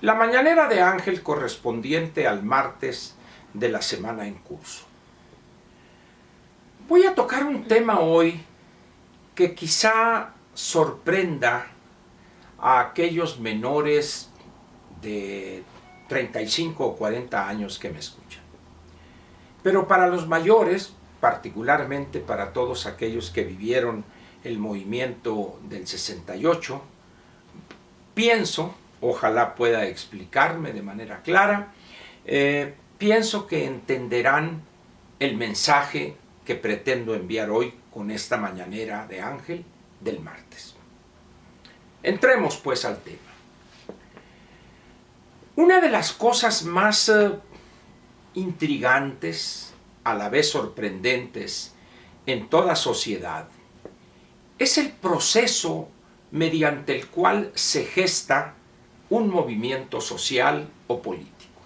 La mañanera de Ángel correspondiente al martes de la semana en curso. Voy a tocar un tema hoy que quizá sorprenda a aquellos menores de 35 o 40 años que me escuchan. Pero para los mayores, particularmente para todos aquellos que vivieron el movimiento del 68, pienso, ojalá pueda explicarme de manera clara, pienso que entenderán el mensaje que pretendo enviar hoy con esta mañanera de Ángel del martes. Entremos pues al tema. Una de las cosas más intrigantes, a la vez sorprendentes, en toda sociedad, es el proceso mediante el cual se gesta un movimiento social o político.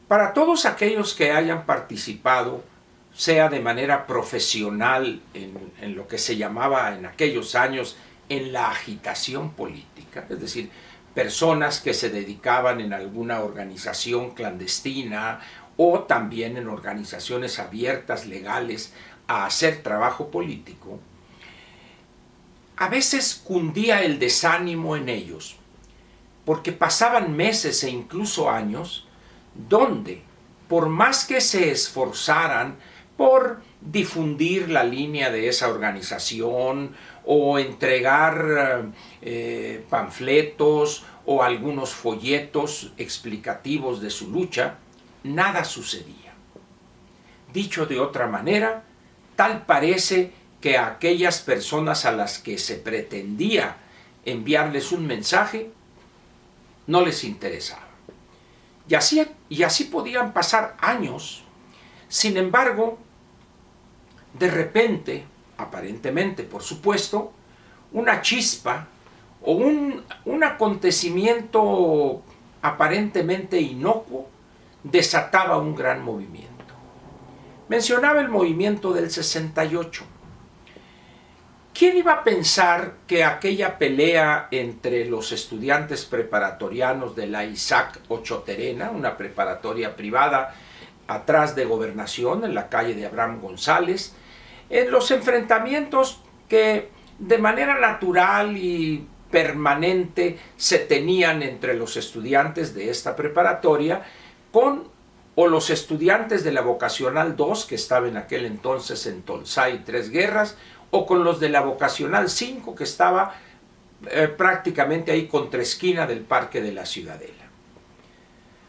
Para todos aquellos que hayan participado, sea de manera profesional en lo que se llamaba en aquellos años en la agitación política, es decir, personas que se dedicaban en alguna organización clandestina o también en organizaciones abiertas, legales, a hacer trabajo político, a veces cundía el desánimo en ellos, porque pasaban meses e incluso años donde, por más que se esforzaran por difundir la línea de esa organización o entregar panfletos o algunos folletos explicativos de su lucha, nada sucedía. Dicho de otra manera, tal parece que a aquellas personas a las que se pretendía enviarles un mensaje no les interesaba. Y así podían pasar años. Sin embargo, de repente, aparentemente por supuesto, una chispa o un acontecimiento aparentemente inocuo desataba un gran movimiento. Mencionaba el movimiento del 68. ¿Quién iba a pensar que aquella pelea entre los estudiantes preparatorianos de la Isaac Ochoterena, una preparatoria privada atrás de Gobernación, en la calle de Abraham González, en los enfrentamientos que de manera natural y permanente se tenían entre los estudiantes de esta preparatoria o los estudiantes de la Vocacional 2, que estaba en aquel entonces en Tolsá y Tres Guerras, o con los de la Vocacional 5, que estaba prácticamente ahí contra esquina del Parque de la Ciudadela.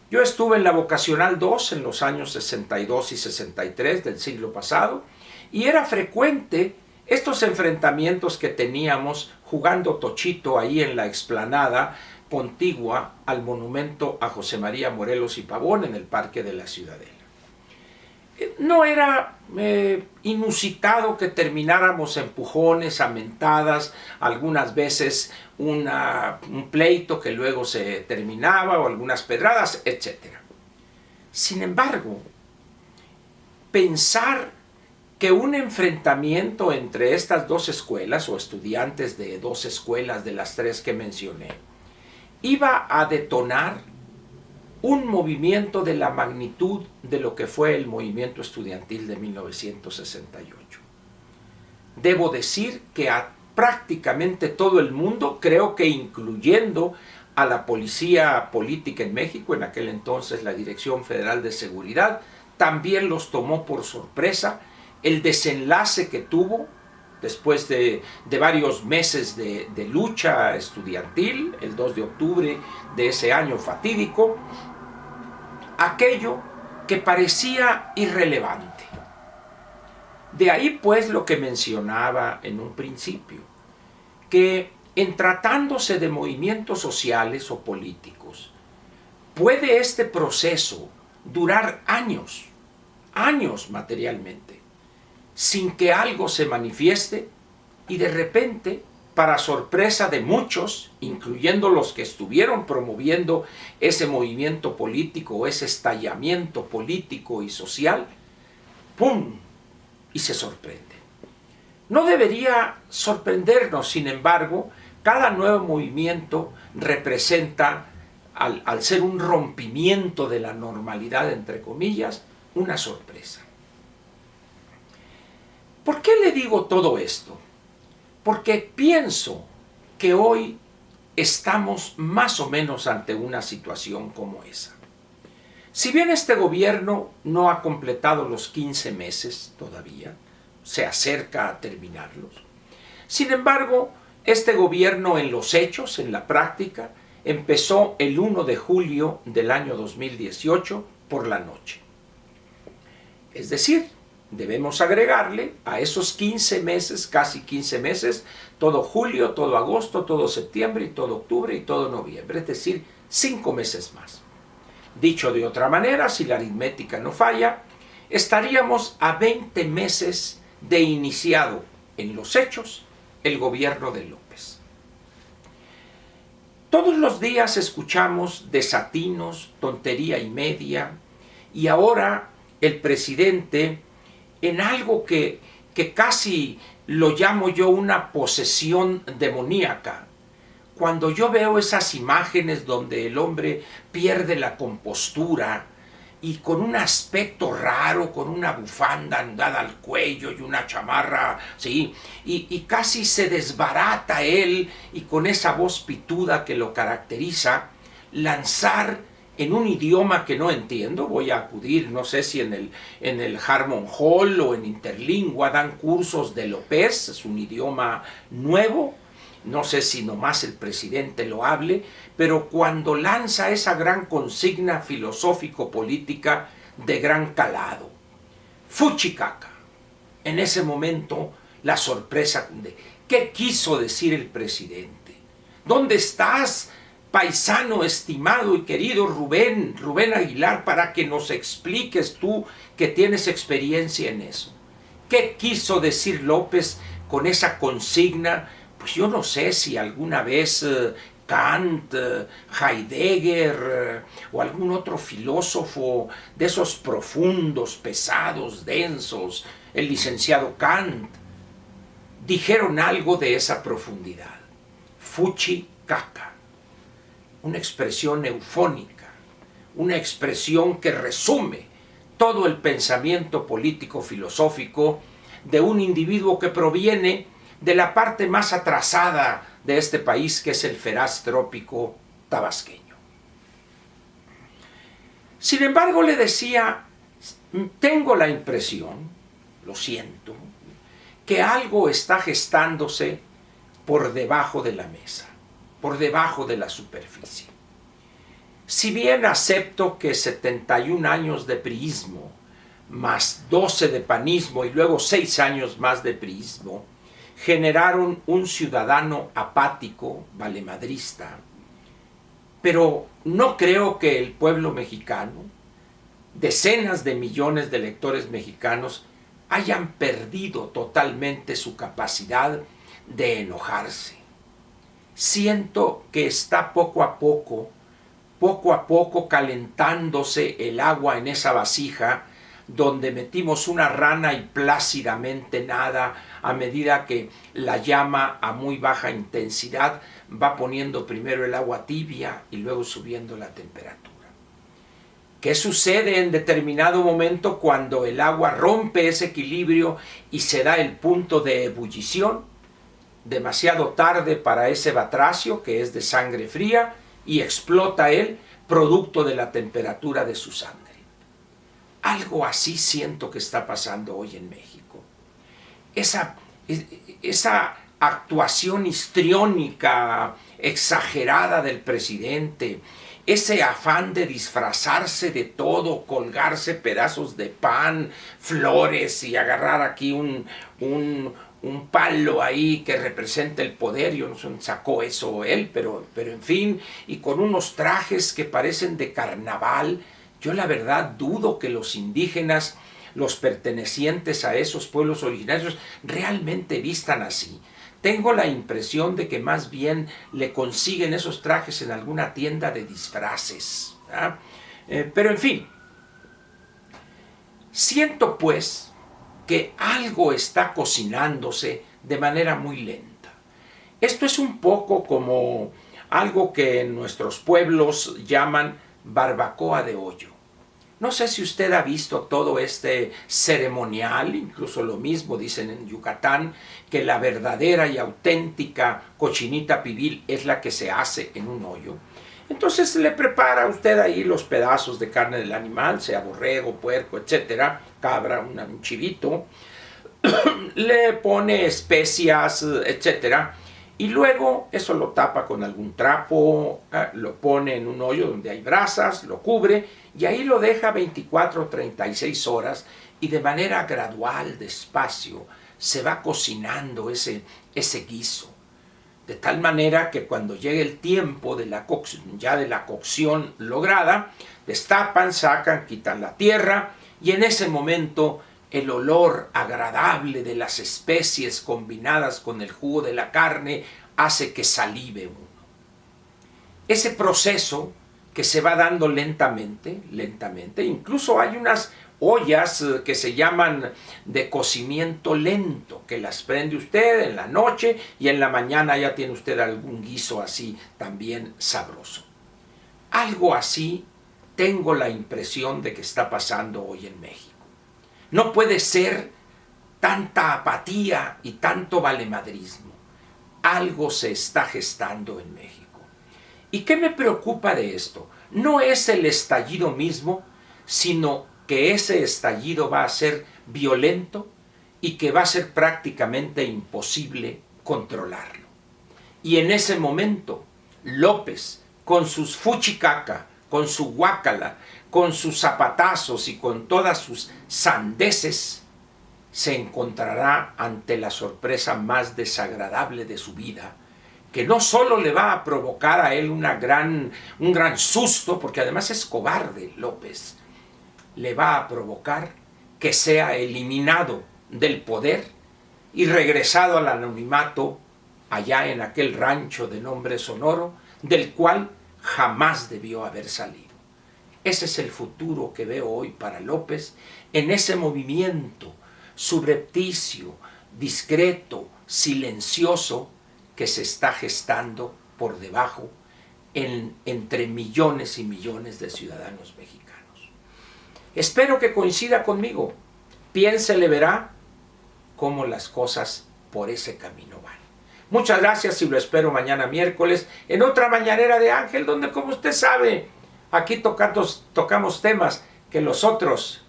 Yo estuve en la Vocacional 2 en los años 62 y 63 del siglo pasado, y era frecuente estos enfrentamientos que teníamos jugando tochito ahí en la explanada contigua al monumento a José María Morelos y Pavón en el Parque de la Ciudadela. No era inusitado que termináramos empujones, a mentadas, algunas veces un pleito que luego se terminaba o algunas pedradas, etc. Sin embargo, pensar que un enfrentamiento entre estas dos escuelas o estudiantes de dos escuelas de las tres que mencioné iba a detonar un movimiento de la magnitud de lo que fue el movimiento estudiantil de 1968. Debo decir que a prácticamente todo el mundo, creo que incluyendo a la Policía Política en México, en aquel entonces la Dirección Federal de Seguridad, también los tomó por sorpresa el desenlace que tuvo después de varios meses de lucha estudiantil, el 2 de octubre de ese año fatídico, aquello que parecía irrelevante. De ahí pues lo que mencionaba en un principio, que en tratándose de movimientos sociales o políticos, puede este proceso durar años materialmente, sin que algo se manifieste y de repente, para sorpresa de muchos, incluyendo los que estuvieron promoviendo ese movimiento político o ese estallamiento político y social, ¡pum!, y se sorprende. No debería sorprendernos, sin embargo, cada nuevo movimiento representa al ser un rompimiento de la normalidad, entre comillas, una sorpresa. ¿Por qué le digo todo esto? Porque pienso que hoy estamos más o menos ante una situación como esa. Si bien este gobierno no ha completado los 15 meses todavía, se acerca a terminarlos, sin embargo, este gobierno en los hechos, en la práctica, empezó el 1 de julio del año 2018 por la noche. Es decir, debemos agregarle a esos 15 meses, casi 15 meses, todo julio, todo agosto, todo septiembre, y todo octubre y todo noviembre, es decir, 5 meses más. Dicho de otra manera, si la aritmética no falla, estaríamos a 20 meses de iniciado en los hechos el gobierno de López. Todos los días escuchamos desatinos, tontería y media, y ahora el presidente, en algo que casi lo llamo yo una posesión demoníaca, cuando yo veo esas imágenes donde el hombre pierde la compostura y con un aspecto raro, con una bufanda andada al cuello y una chamarra, ¿sí? Y casi se desbarata él, y con esa voz pituda que lo caracteriza, lanzar en un idioma que no entiendo. Voy a acudir, no sé si en el Harmon Hall o en Interlingua dan cursos de López, es un idioma nuevo, no sé si nomás el presidente lo hable, pero cuando lanza esa gran consigna filosófico-política de gran calado, fuchicaca, en ese momento la sorpresa de ¿qué quiso decir el presidente? ¿Dónde estás, paisano estimado y querido Rubén Aguilar, para que nos expliques tú que tienes experiencia en eso? ¿Qué quiso decir López con esa consigna? Pues yo no sé si alguna vez Kant, Heidegger o algún otro filósofo de esos profundos, pesados, densos, el licenciado Kant, dijeron algo de esa profundidad. Fuchi caca, una expresión eufónica, una expresión que resume todo el pensamiento político filosófico de un individuo que proviene de la parte más atrasada de este país, que es el feraz trópico tabasqueño. Sin embargo, le decía, tengo la impresión, lo siento, que algo está gestándose por debajo de la mesa, por debajo de la superficie. Si bien acepto que 71 años de priismo, más 12 de panismo y luego 6 años más de priismo, generaron un ciudadano apático, valemadrista, pero no creo que el pueblo mexicano, decenas de millones de electores mexicanos, hayan perdido totalmente su capacidad de enojarse. Siento que está poco a poco calentándose el agua en esa vasija donde metimos una rana y plácidamente nada a medida que la llama a muy baja intensidad va poniendo primero el agua tibia y luego subiendo la temperatura. ¿Qué sucede en determinado momento cuando el agua rompe ese equilibrio y se da el punto de ebullición? Demasiado tarde para ese batracio que es de sangre fría y explota él producto de la temperatura de su sangre. Algo así siento que está pasando hoy en México. Esa actuación histriónica, exagerada del presidente, ese afán de disfrazarse de todo, colgarse pedazos de pan, flores y agarrar aquí un palo ahí que representa el poder. Yo no sé dónde sacó eso él, pero en fin, y con unos trajes que parecen de carnaval. Yo la verdad dudo que los indígenas, los pertenecientes a esos pueblos originarios, realmente vistan así. Tengo la impresión de que más bien le consiguen esos trajes en alguna tienda de disfraces, ¿verdad? Pero en fin, siento pues que algo está cocinándose de manera muy lenta. Esto es un poco como algo que en nuestros pueblos llaman barbacoa de hoyo. No sé si usted ha visto todo este ceremonial, incluso lo mismo dicen en Yucatán, que la verdadera y auténtica cochinita pibil es la que se hace en un hoyo. Entonces le prepara a usted ahí los pedazos de carne del animal, sea borrego, puerco, etcétera, cabra, un chivito, le pone especias, etcétera, y luego eso lo tapa con algún trapo, lo pone en un hoyo donde hay brasas, lo cubre y ahí lo deja 24 o 36 horas y de manera gradual, despacio, se va cocinando ese guiso. De tal manera que cuando llegue el tiempo de la cocción lograda, destapan, sacan, quitan la tierra y en ese momento el olor agradable de las especies combinadas con el jugo de la carne hace que salive uno. Ese proceso que se va dando lentamente, incluso hay unas ollas que se llaman de cocimiento lento, que las prende usted en la noche y en la mañana ya tiene usted algún guiso así también sabroso. Algo así tengo la impresión de que está pasando hoy en México. No puede ser tanta apatía y tanto valemadrismo. Algo se está gestando en México. ¿Y qué me preocupa de esto? No es el estallido mismo, sino que ese estallido va a ser violento y que va a ser prácticamente imposible controlarlo. Y en ese momento, López, con sus fuchicaca, con su guácala, con sus zapatazos y con todas sus sandeces, se encontrará ante la sorpresa más desagradable de su vida, que no solo le va a provocar a él un gran susto, porque además es cobarde López, le va a provocar que sea eliminado del poder y regresado al anonimato allá en aquel rancho de nombre Sonoro, del cual jamás debió haber salido. Ese es el futuro que veo hoy para López en ese movimiento subrepticio, discreto, silencioso que se está gestando por debajo entre millones y millones de ciudadanos mexicanos. Espero que coincida conmigo. Piénsele, verá cómo las cosas por ese camino van. Muchas gracias y lo espero mañana miércoles en otra Mañanera de Ángel, donde, como usted sabe, aquí tocamos temas que los otros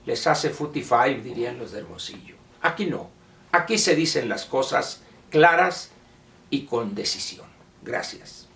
les hace 45, dirían los de Hermosillo. Aquí no. Aquí se dicen las cosas claras y con decisión. Gracias.